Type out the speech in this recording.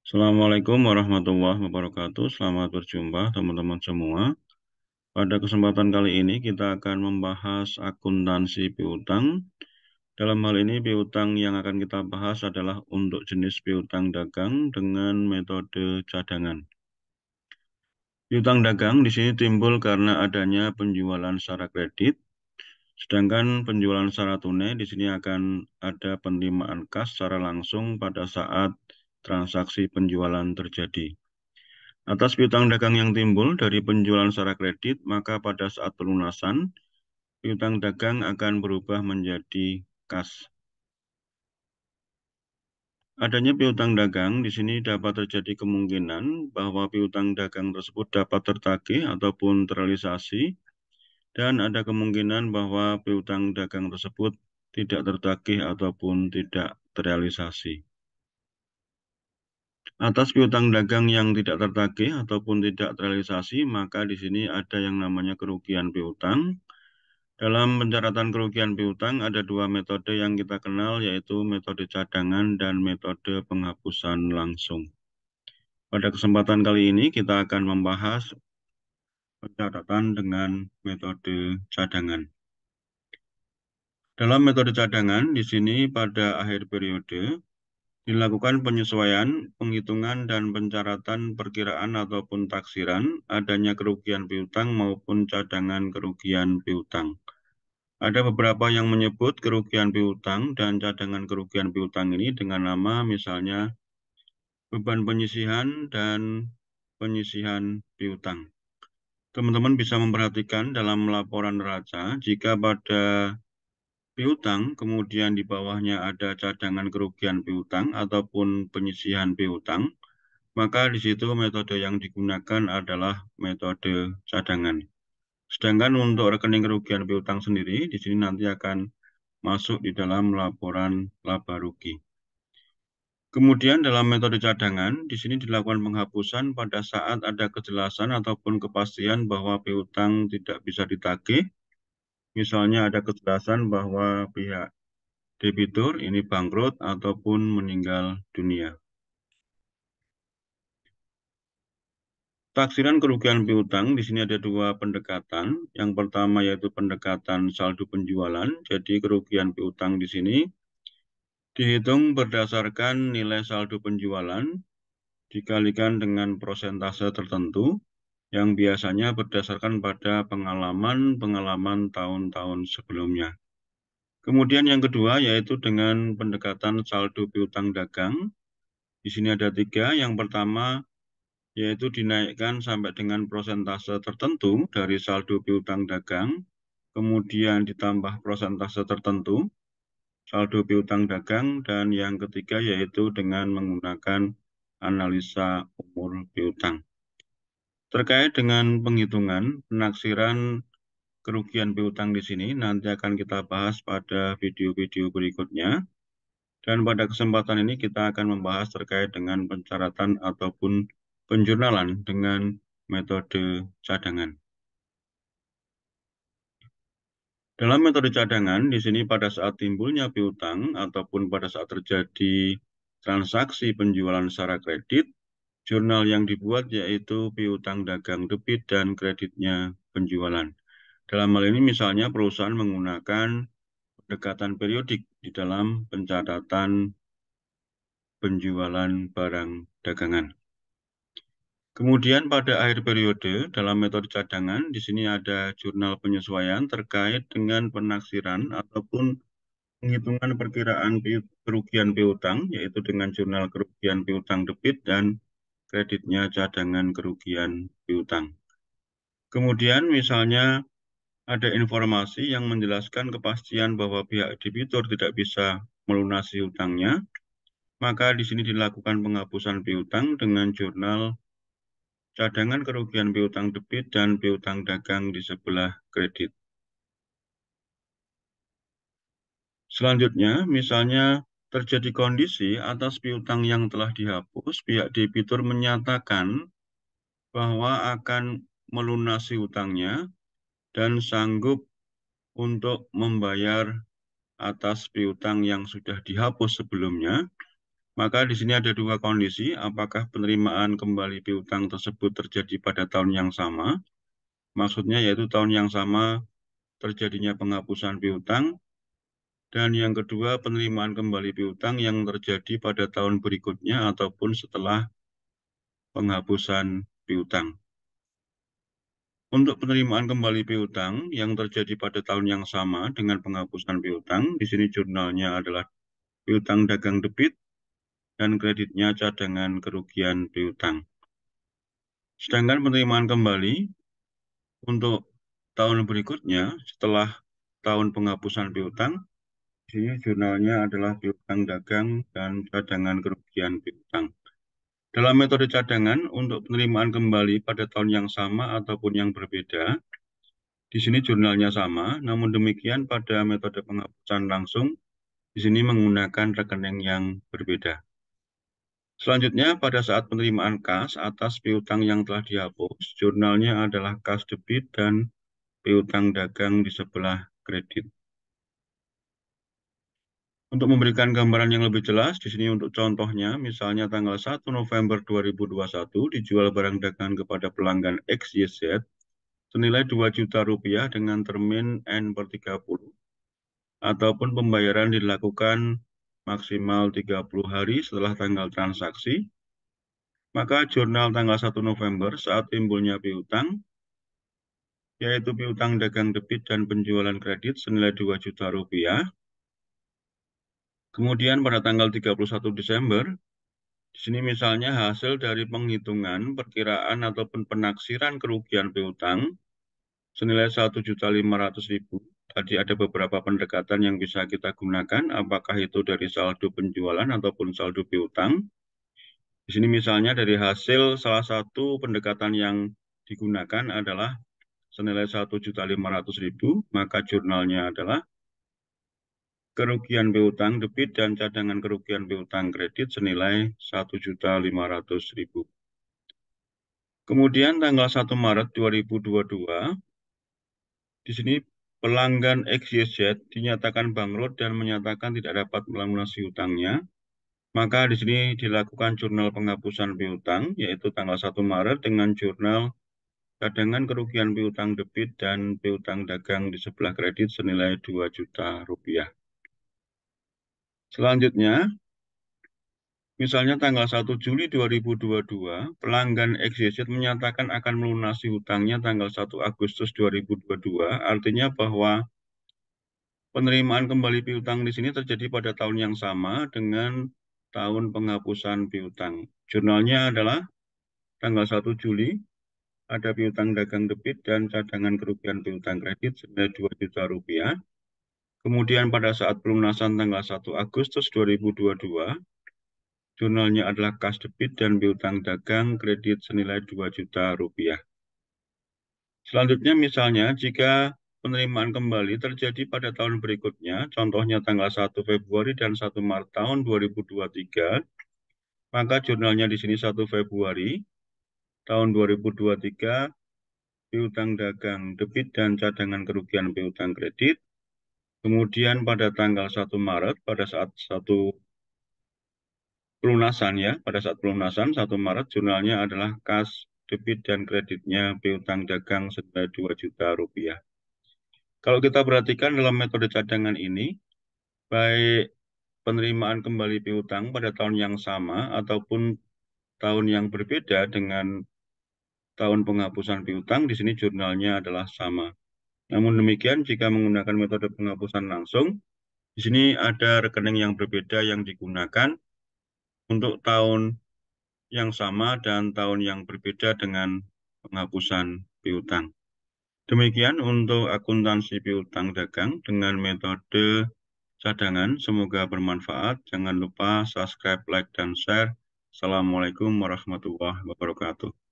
Assalamualaikum warahmatullahi wabarakatuh. Selamat berjumpa teman-teman semua. Pada kesempatan kali ini kita akan membahas akuntansi piutang. Dalam hal ini piutang yang akan kita bahas adalah untuk jenis piutang dagang dengan metode cadangan. Piutang dagang di sini timbul karena adanya penjualan secara kredit, sedangkan penjualan secara tunai di sini akan ada penerimaan kas secara langsung pada saat transaksi penjualan terjadi. Atas piutang dagang yang timbul dari penjualan secara kredit, maka pada saat pelunasan, piutang dagang akan berubah menjadi kas. Adanya piutang dagang di sini dapat terjadi kemungkinan bahwa piutang dagang tersebut dapat tertagih ataupun terrealisasi, dan ada kemungkinan bahwa piutang dagang tersebut tidak tertagih ataupun tidak terrealisasi. Atas piutang dagang yang tidak tertagih ataupun tidak terrealisasi, maka di sini ada yang namanya kerugian piutang. Dalam pencatatan kerugian piutang ada dua metode yang kita kenal, yaitu metode cadangan dan metode penghapusan langsung. Pada kesempatan kali ini kita akan membahas pencatatan dengan metode cadangan. Dalam metode cadangan, di sini pada akhir periode dilakukan penyesuaian, penghitungan, dan pencatatan perkiraan ataupun taksiran adanya kerugian piutang maupun cadangan kerugian piutang. Ada beberapa yang menyebut kerugian piutang dan cadangan kerugian piutang ini dengan nama misalnya beban penyisihan dan penyisihan piutang. Teman-teman bisa memperhatikan dalam laporan neraca, jika pada piutang kemudian di bawahnya ada cadangan kerugian piutang ataupun penyisihan piutang, maka di situ metode yang digunakan adalah metode cadangan. Sedangkan untuk rekening kerugian piutang sendiri, di sini nanti akan masuk di dalam laporan laba rugi. Kemudian dalam metode cadangan, di sini dilakukan penghapusan pada saat ada kejelasan ataupun kepastian bahwa piutang tidak bisa ditagih. Misalnya ada kejelasan bahwa pihak debitur ini bangkrut ataupun meninggal dunia. Taksiran kerugian piutang, di sini ada dua pendekatan. Yang pertama yaitu pendekatan saldo penjualan. Jadi kerugian piutang di sini dihitung berdasarkan nilai saldo penjualan dikalikan dengan persentase tertentu yang biasanya berdasarkan pada pengalaman tahun-tahun sebelumnya. Kemudian yang kedua yaitu dengan pendekatan saldo piutang dagang. Di sini ada tiga. Yang pertama yaitu dinaikkan sampai dengan persentase tertentu dari saldo piutang dagang, kemudian ditambah persentase tertentu saldo piutang dagang, dan yang ketiga yaitu dengan menggunakan analisa umur piutang. Terkait dengan penghitungan penaksiran kerugian piutang di sini nanti akan kita bahas pada video-video berikutnya. Dan pada kesempatan ini kita akan membahas terkait dengan pencatatan ataupun penjurnalan dengan metode cadangan. Dalam metode cadangan, di sini pada saat timbulnya piutang ataupun pada saat terjadi transaksi penjualan secara kredit, jurnal yang dibuat yaitu piutang dagang debit dan kreditnya penjualan. Dalam hal ini misalnya perusahaan menggunakan pendekatan periodik di dalam pencatatan penjualan barang dagangan. Kemudian pada akhir periode dalam metode cadangan, di sini ada jurnal penyesuaian terkait dengan penaksiran ataupun penghitungan perkiraan kerugian piutang, yaitu dengan jurnal kerugian piutang debit dan kreditnya cadangan kerugian piutang. Kemudian misalnya ada informasi yang menjelaskan kepastian bahwa pihak debitur tidak bisa melunasi hutangnya, maka di sini dilakukan penghapusan piutang dengan jurnal cadangan kerugian piutang debit dan piutang dagang di sebelah kredit. Selanjutnya, misalnya terjadi kondisi atas piutang yang telah dihapus, pihak debitur menyatakan bahwa akan melunasi hutangnya dan sanggup untuk membayar atas piutang yang sudah dihapus sebelumnya, Maka di sini ada dua kondisi, apakah penerimaan kembali piutang tersebut terjadi pada tahun yang sama, maksudnya yaitu tahun yang sama terjadinya penghapusan piutang, dan yang kedua penerimaan kembali piutang yang terjadi pada tahun berikutnya ataupun setelah penghapusan piutang. Untuk penerimaan kembali piutang yang terjadi pada tahun yang sama dengan penghapusan piutang, di sini jurnalnya adalah piutang dagang debit dan kreditnya cadangan kerugian piutang. Sedangkan penerimaan kembali untuk tahun berikutnya setelah tahun penghapusan piutang, di sini jurnalnya adalah piutang dagang dan cadangan kerugian piutang. Dalam metode cadangan untuk penerimaan kembali pada tahun yang sama ataupun yang berbeda, di sini jurnalnya sama, namun demikian pada metode penghapusan langsung, di sini menggunakan rekening yang berbeda. Selanjutnya, pada saat penerimaan kas atas piutang yang telah dihapus, jurnalnya adalah kas debit dan piutang dagang di sebelah kredit. Untuk memberikan gambaran yang lebih jelas, di sini untuk contohnya, misalnya tanggal 1 November 2021 dijual barang dagangan kepada pelanggan XYZ senilai 2 juta rupiah dengan termin N/30, ataupun pembayaran dilakukan maksimal 30 hari setelah tanggal transaksi, maka jurnal tanggal 1 November saat timbulnya piutang, yaitu piutang dagang debit dan penjualan kredit senilai 2 juta rupiah. Kemudian pada tanggal 31 Desember, di sini misalnya hasil dari penghitungan perkiraan ataupun penaksiran kerugian piutang senilai 1.500.000. Tadi ada beberapa pendekatan yang bisa kita gunakan, apakah itu dari saldo penjualan ataupun saldo piutang. Di sini misalnya dari hasil salah satu pendekatan yang digunakan adalah senilai 1.500.000, maka jurnalnya adalah kerugian piutang debit dan cadangan kerugian piutang kredit senilai 1.500.000. Kemudian tanggal 1 Maret 2022, di sini pelanggan XYZ dinyatakan bangkrut dan menyatakan tidak dapat melunasi hutangnya. Maka di sini dilakukan jurnal penghapusan piutang, yaitu tanggal 1 Maret dengan jurnal cadangan kerugian piutang debit dan piutang dagang di sebelah kredit senilai 2 juta rupiah. Selanjutnya, misalnya tanggal 1 Juli 2022, pelanggan XYZ menyatakan akan melunasi hutangnya tanggal 1 Agustus 2022, artinya bahwa penerimaan kembali piutang di sini terjadi pada tahun yang sama dengan tahun penghapusan piutang. Jurnalnya adalah tanggal 1 Juli, ada piutang dagang debit dan cadangan kerugian piutang kredit senilai 2 juta rupiah. Kemudian pada saat pelunasan tanggal 1 Agustus 2022, jurnalnya adalah kas debit dan piutang dagang kredit senilai 2 juta rupiah. Selanjutnya misalnya jika penerimaan kembali terjadi pada tahun berikutnya, contohnya tanggal 1 Februari dan 1 Maret tahun 2023, maka jurnalnya di sini 1 Februari tahun 2023, piutang dagang debit dan cadangan kerugian piutang kredit. Kemudian pada tanggal 1 Maret, pada saat pelunasan ya, pada saat pelunasan 1 Maret jurnalnya adalah kas debit dan kreditnya piutang dagang senilai 2 juta rupiah. Kalau kita perhatikan dalam metode cadangan ini, baik penerimaan kembali piutang pada tahun yang sama ataupun tahun yang berbeda dengan tahun penghapusan piutang, di sini jurnalnya adalah sama. Namun demikian, jika menggunakan metode penghapusan langsung, di sini ada rekening yang berbeda yang digunakan untuk tahun yang sama dan tahun yang berbeda dengan penghapusan piutang. Demikian untuk akuntansi piutang dagang dengan metode cadangan. Semoga bermanfaat. Jangan lupa subscribe, like, dan share. Assalamualaikum warahmatullahi wabarakatuh.